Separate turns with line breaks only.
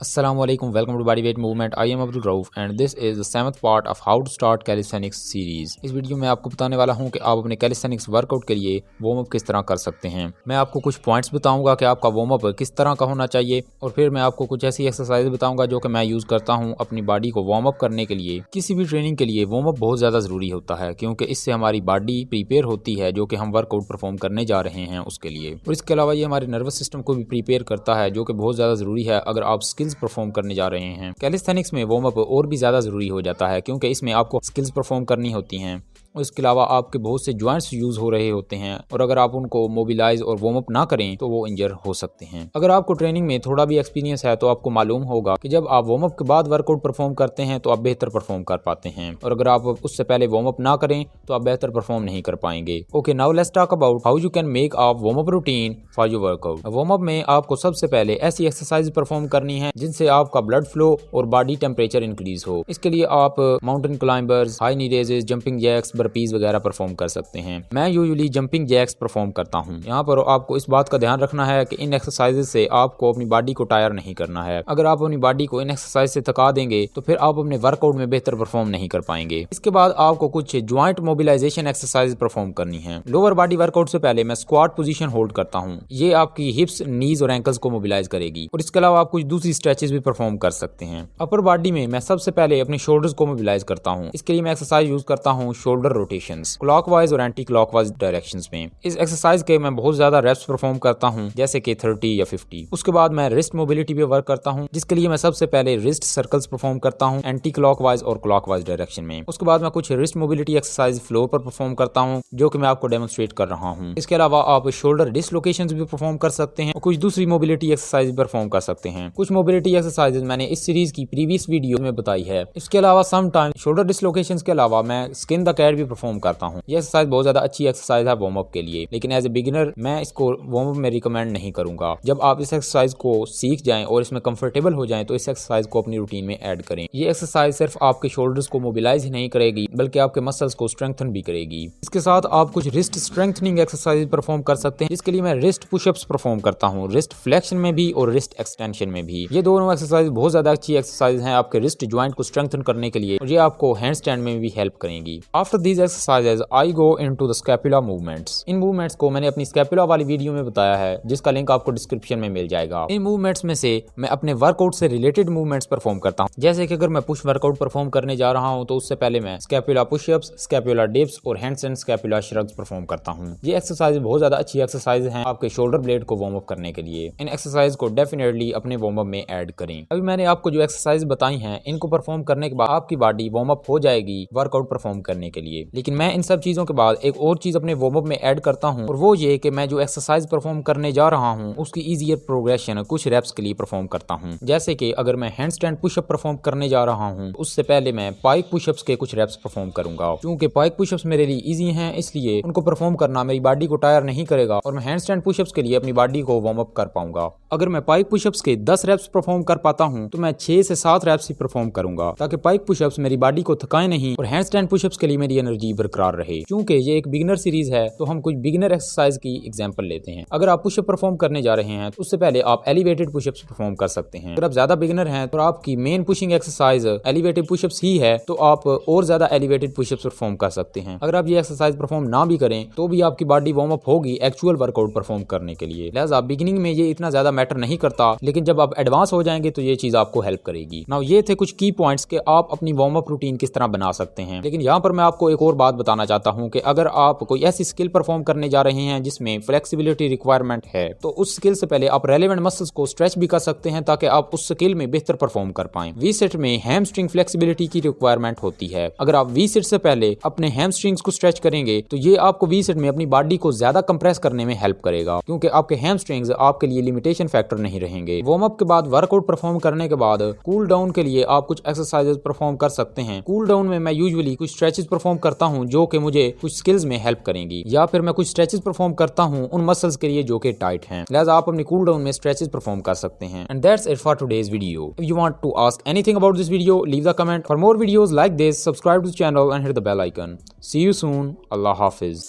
Assalamualaikum, welcome to Bodyweight Movement. I am Abdul Rauf and this is the 7th part of How to Start Calisthenics series. इस video में आपको बताने वाला हूं कि आप अपने कैलिस्थेनिक्स वर्कआउट के लिए वार्म अप किस तरह कर सकते हैं। मैं आपको कुछ पॉइंट्स बताऊंगा कि आपका वार्म अप किस तरह का होना चाहिए और फिर मैं आपको कुछ ऐसी एक्सरसाइज बताऊंगा जो कि मैं यूज़ करता हूं अपनी बॉडी को वार्म अप करने के लिए। किसी भी ट्रेनिंग के लिए वार्म अप बहुत ज़्यादा ज़रूरी होता है क्योंकि इससे हमारी बॉडी प्रिपेयर होती है जो कि हम वर्कआउट परफॉर्म करने जा रहे हैं उसके लिए। और इसके अलावा ये हमारे नर्वस सिस्टम को भी प्रिपेयर करता है जो कि बहुत ज़्यादा ज़रूरी है अगर आप स्किल्स परफॉर्म करने जा रहे हैं। कैलिस्थेनिक्स में वार्म अप और भी ज़्यादा ज़रूरी हो जाता है क्योंकि इसमें आपको स्किल्स परफॉर्म करनी होती हैं। इसके अलावा आपके बहुत से जॉइंट्स यूज़ हो रहे होते हैं और अगर आप उनको मोबिलाइज और वार्म अप ना करें तो वो इंजर हो सकते हैं। अगर आपको ट्रेनिंग में थोड़ा भी एक्सपीरियंस है तो आपको मालूम होगा कि जब आप वार्म अप के बाद वर्कआउट परफॉर्म करते हैं तो आप बेहतर परफॉर्म कर पाते हैं और अगर आप उससे पहले वार्म अप ना करें तो आप बेहतर परफॉर्म नहीं कर पाएंगे। Okay, now let's talk about how you can make a warm up routine for your workout. Warm up में आपको सबसे पहले ऐसी एक्सरसाइज परफॉर्म करनी है जिनसे आपका ब्लड फ्लो और बॉडी टेम्परेचर इंक्रीज हो। इसके लिए आप माउंटेन क्लाइंबर्स, हाई नी रेजेस, जंपिंग जैक्स, बर्पीज वगैरह परफॉर्म कर सकते हैं। मैं यूजुअली जंपिंग जैक्स परफॉर्म करता हूं। यहाँ पर आपको इस बात का ध्यान रखना है कि इन एक्सरसाइजेस से आपको अपनी बॉडी को टायर नहीं करना है। अगर आप अपनी बॉडी को इन एक्सरसाइज से थका देंगे तो फिर आप अपने वर्कआउट में बेहतर परफॉर्म नहीं कर पाएंगे। इसके बाद आपको कुछ ज्वाइंट मोबिलाइजेशन एक्सरसाइज परफॉर्म करनी है। लोअर बॉडी वर्कआउट से पहले मैं स्क्वाट पोजीशन होल्ड करता हूँ। ये आपकी हिप्स, नीज और एंकल्स को मोबिलाइज करेगी और इसके अलावा आप कुछ दूसरी स्ट्रेचेस भी परफॉर्म कर सकते हैं। अपर बॉडी में मैं सबसे पहले अपने शोल्डर्स को मोबिलाइज करता हूँ। इसके लिए मैं एक्सरसाइज यूज करता हूँ शोल्डर रोटेशंस, क्लॉकवाइज और एंटी क्लॉकवाइज डायरेक्शंस में। इस एक्सरसाइज के मैं बहुत ज्यादा रेप्स परफॉर्म करता हूं जैसे कि 30 या 50। उसके बाद मैं रिस्ट मोबिलिटी पे वर्क करता हूं जिसके लिए मैं सबसे पहले रिस्ट सर्कल्स परफॉर्म करता हूं एंटी क्लॉकवाइज और क्लॉकवाइज डायरेक्शन में। उसके बाद मैं कुछ रिस्ट मोबिलिटी एक्सरसाइज फ्लोर पर परफॉर्म करता हूं जो कि मैं आपको डेमोन्स्ट्रेट कर रहा हूं। इसके अलावा आप शोल्डर डिसलोकेशंस भी परफॉर्म कर सकते हैं और कुछ दूसरी मोबिलिटी एक्सरसाइज परफॉर्म कर सकते हैं। कुछ मोबिलिटी एक्सरसाइज मैंने इस सीरीज की प्रीवियस वीडियो में बताई है। इसके अलावा सम टाइम शोल्डर डिसलोकेशंस के अलावा मैं स्किन द कैट भी परफॉर्म करता हूँ। ये एक्सरसाइज बहुत ज्यादा अच्छी एक्सरसाइज है वार्म अप के लिए, लेकिन एज ए बिगिनर मैं इसको वार्म अप में रिकमेंड नहीं करूंगा। जब आप इस एक्सरसाइज को सीख जाएं और इसमें कंफर्टेबल हो जाएं तो इस एक्सरसाइज को अपनी रूटीन में ऐड करें। ये एक्सरसाइज सिर्फ आपके शोल्डर्स को मोबिलाइज ही नहीं करेगी बल्कि आपके मसल्स को स्ट्रेंथन भी करेगी। इसके साथ आप कुछ रिस्ट स्ट्रेंथनिंग एक्सरसाइज परफॉर्म कर सकते हैं जिसके लिए मैं रिस्ट पुशअप्स परफॉर्म करता हूँ, रिस्ट फ्लेक्शन में भी और रिस्ट एक्सटेंशन में भी। ये दोनों एक्सरसाइज बहुत ज्यादा अच्छी एक्सरसाइज हैं आपके रिस्ट ज्वाइंट को स्ट्रेंथन करने के लिए और ये आपको हैंड स्टैंड में भी हेल्प करेंगी। After these exercises I go into the scapula movements. In movements को मैंने अपनी स्कैपुला वाली वीडियो में बताया है जिसका लिंक आपको डिस्क्रिप्शन में मिल जाएगा। इन मूवमेंट्स में से मैं अपने वर्कआउट से रिलेटेड मूवमेंट्स परफॉर्म करता हूं। जैसे कि अगर मैं पुश वर्कआउट परफॉर्म करने जा रहा हूं तो उससे पहले मैं स्कैपुला पुशअप्स, स्कैपुला डिप्स और hands and scapula shrugs perform करता हूं। ये एक्सरसाइज बहुत ज्यादा अच्छी एक्सरसाइज हैं आपके शोल्डर ब्लेड को वार्म अप करने के लिए। इन एक्सरसाइज को डेफिनेटली अपने वार्म अप में ऐड करें। अभी मैंने आपको जो एक्सरसाइज बताई हैं इनको परफॉर्म करने के बाद आपकी बॉडी वार्म अप हो जाएगी वर्कआउट परफॉर्म करने के लिए। लेकिन मैं इन सब चीजों के बाद एक और चीज अपने वार्म अप में ऐड करता हूं और वो ये कि मैं जो एक्सरसाइज परफॉर्म करने जा रहा हूं उसकी इजीयर प्रोग्रेशन कुछ रेप्स के लिए परफॉर्म करता हूं। जैसे कि अगर मैं हैंड स्टैंड पुशअप परफॉर्म करने जा रहा हूं उससे पहले मैं पाइक पुशअप्स के कुछ रेप्स परफॉर्म करूंगा। क्योंकि पाइक पुशअप्स मेरे लिए इजी हैं इसलिए उनको परफॉर्म करना मेरी बॉडी को टायर नहीं करेगा और मैं हैंड स्टैंड पुशअप्स के लिए अपनी बॉडी को वार्म अप कर पाऊंगा। अगर मैं पाइक पुशअप्स के 10 रेप्स परफॉर्म कर पाता हूं तो मैं 6 से 7 रेप्स ही परफॉर्म करूंगा ताकि पाइक पुशअप्स मेरी बॉडी को थकाए नहीं और हैंड स्टैंड पुशअप्स के लिए मेरी एनर्जी बरकरार रहे। क्योंकि ये एक बिगिनर सीरीज है तो हम कुछ बिगिनर एक्सरसाइज की एग्जांपल लेते हैं। अगर आप पुशअप परफॉर्म करने जा रहे हैं तो उससे पहले आप एलिवेटेड पुशअप्स परफॉर्म कर सकते हैं। अगर आप ज्यादा बिगिनर हैं तो आपकी main pushing exercise elevated pushups ही है तो आप और ज्यादा एलिवेटेड पुशअप्स परफॉर्म कर सकते हैं। अगर आप ये एक्सरसाइज परफॉर्म ना भी करें तो भी आपकी बॉडी वार्म अप होगी एक्चुअल वर्कआउट परफॉर्म करने के लिए। लिहाजा बिगिनिंग में ये इतना ज्यादा मैटर नहीं करता, लेकिन जब आप एडवांस हो जाएंगे तो ये चीज आपको हेल्प करेगी। नाउ ये थे कुछ की पॉइंट्स कि आप अपनी वार्म अप रूटीन किस तरह बना सकते हैं। लेकिन यहाँ पर मैं आपको एक और बात बताना चाहता हूँ कि अगर आप कोई ऐसी स्किल परफॉर्म करने जा रहे हैं जिसमें फ्लेक्सिबिलिटी रिक्वायरमेंट है तो उस स्किल से पहले आप रेलेवेंट मसल्स को स्ट्रेच भी कर सकते हैं ताकि आप उस स्किल में बेहतर परफॉर्म कर पाएं। वी सेट में हैमस्ट्रिंग फ्लेक्सिबिलिटी की रिक्वायरमेंट होती है। अगर आप वी सेट से पहले अपने हैमस्ट्रिंग्स को स्ट्रेच करेंगे तो ये आपको वी सेट में अपनी बॉडी को ज्यादा कंप्रेस करने में हेल्प करेगा क्योंकि आपके हैमस्ट्रिंग्स आपके लिए लिमिटेशन फैक्टर नहीं रहेंगे। वार्म अप के बाद वर्कआउट परफॉर्म करने के बाद कूल डाउन के लिए आप कुछ एक्सरसाइजेस परफॉर्म कर सकते हैं। कूल डाउन में मैं यूजुअली कुछ स्ट्रेचेस परफॉर्म करता हूं जो कि मुझे कुछ स्किल्स में हेल्प करेंगी या फिर मैं कुछ स्ट्रेचेस परफॉर्म करता हूं उन मसल्स के लिए जो कि टाइट हैं। लिहाजा आप अपनी कूल डाउन में स्ट्रेचेस परफॉर्म कर सकते हैं। And that's it for today's video. If you want to ask anything about this video, leave the comment. For more videos like this, subscribe to the channel and hit the bell icon. See you soon. अल्लाह हाफिज।